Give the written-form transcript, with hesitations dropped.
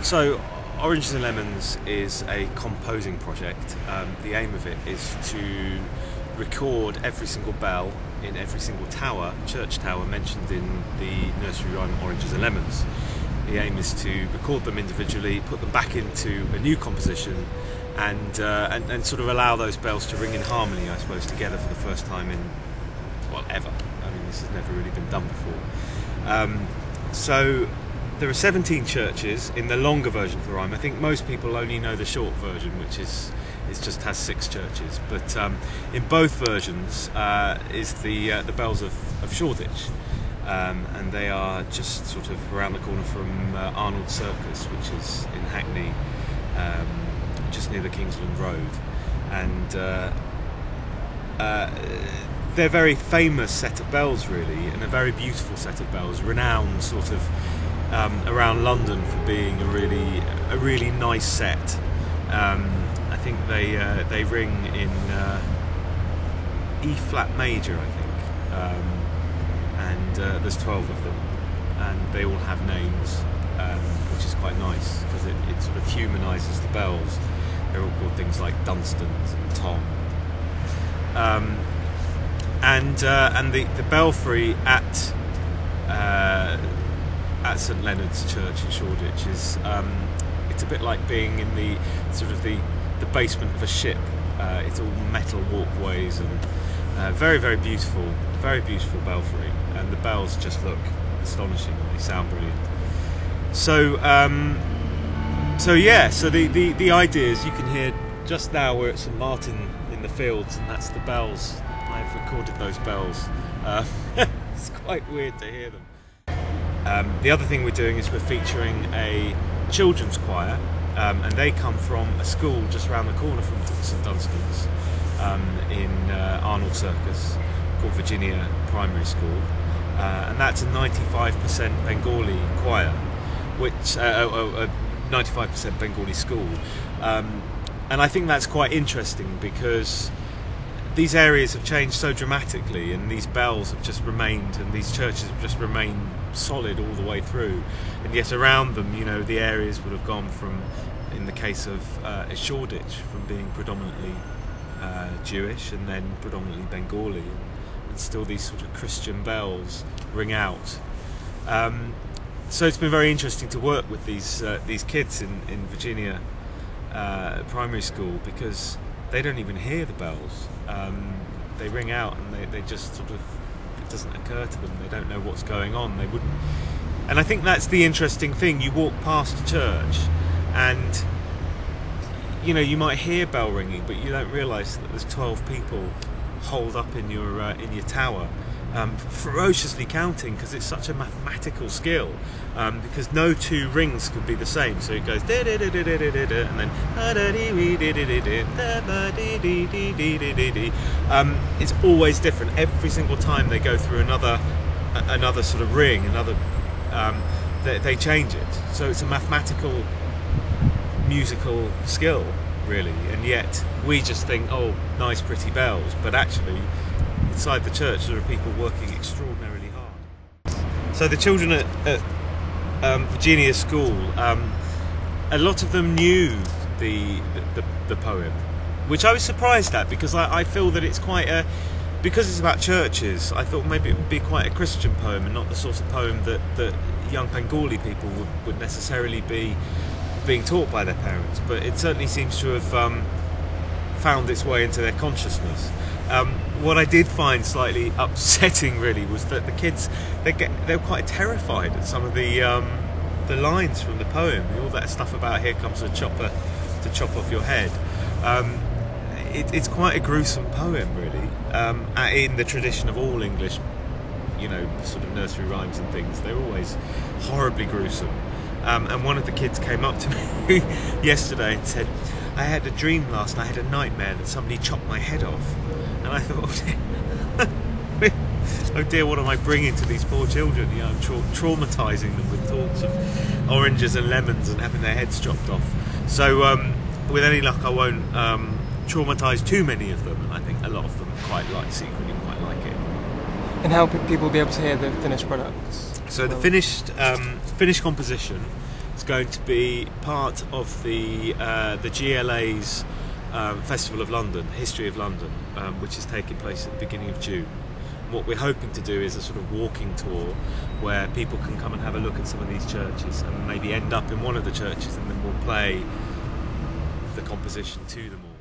So Oranges and Lemons is a composing project. The aim of it is to record every single bell in every single tower, church tower mentioned in the nursery rhyme Oranges and Lemons. The aim is to record them individually, put them back into a new composition, and sort of allow those bells to ring in harmony, I suppose, together for the first time in, well, ever. I mean, this has never really been done before. So there are 17 churches in the longer version of the rhyme. I think most people only know the short version, which is it just has 6 churches. But in both versions is the bells of Shoreditch, and they are just sort of around the corner from Arnold Circus, which is in Hackney, just near the Kingsland Road, and they're a very famous set of bells, really, and a very beautiful set of bells, renowned sort of around London for being a really nice set. I think they ring in E flat major, I think, and there's 12 of them, and they all have names, which is quite nice because it sort of humanises the bells. They're all called things like Dunstans and Tom. And the belfry at St Leonards Church in Shoreditch is it's a bit like being in the sort of the basement of a ship. It's all metal walkways and very beautiful belfry, and the bells just look astonishing. They sound brilliant. So the idea is, you can hear just now we're at St Martin in the fields, and that's the bells. I've recorded those bells. It's quite weird to hear them. The other thing we're doing is we're featuring a children's choir, and they come from a school just around the corner from St Dunstan's in Arnold Circus, called Virginia Primary School, and that's a 95% Bengali choir, which a 95% Bengali school, and I think that's quite interesting because these areas have changed so dramatically, and these bells have just remained, and these churches have just remained solid all the way through, and yet around them, you know, the areas would have gone from, in the case of Shoreditch, from being predominantly Jewish and then predominantly Bengali, and still these sort of Christian bells ring out. So it's been very interesting to work with these kids in Virginia Primary School, because they don't even hear the bells. They ring out, and they just sort of, it doesn't occur to them. They don't know what's going on. They wouldn't. And I think that's the interesting thing. You walk past a church, and you know, you might hear bell ringing, but you don't realise that there's 12 people holed up in your tower, ferociously counting, because it's such a mathematical skill, because no 2 rings could be the same, so it goes da da da da da da da, and then it's always different every single time they go through another sort of ring, they change it. So it's a mathematical musical skill, really, and yet we just think, oh, nice pretty bells, but actually inside the church there are people working extraordinarily hard. So the children at Virginia School, a lot of them knew the poem, which I was surprised at, because I feel that it's quite because it's about churches, I thought maybe it would be quite a Christian poem, and not the sort of poem that young Bengali people would necessarily be being taught by their parents, but it certainly seems to have found its way into their consciousness. What I did find slightly upsetting, really, was that the kids, they were quite terrified at some of the lines from the poem. All that stuff about "here comes a chopper to chop off your head." It's quite a gruesome poem, really, in the tradition of all English, you know, sort of nursery rhymes and things. They're always horribly gruesome. And one of the kids came up to me yesterday and said, "I had a dream last night, I had a nightmare that somebody chopped my head off." And I thought, oh dear, what am I bringing to these poor children? You know, I'm traumatising them with thoughts of oranges and lemons and having their heads chopped off. So with any luck, I won't traumatise too many of them, and I think a lot of them secretly quite like it. And how people will be able to hear the finished products? So the finished composition It's going to be part of the GLA's Festival of London, History of London, which is taking place at the beginning of June. What we're hoping to do is a sort of walking tour where people can come and have a look at some of these churches and maybe end up in one of the churches, and then we'll play the composition to them all.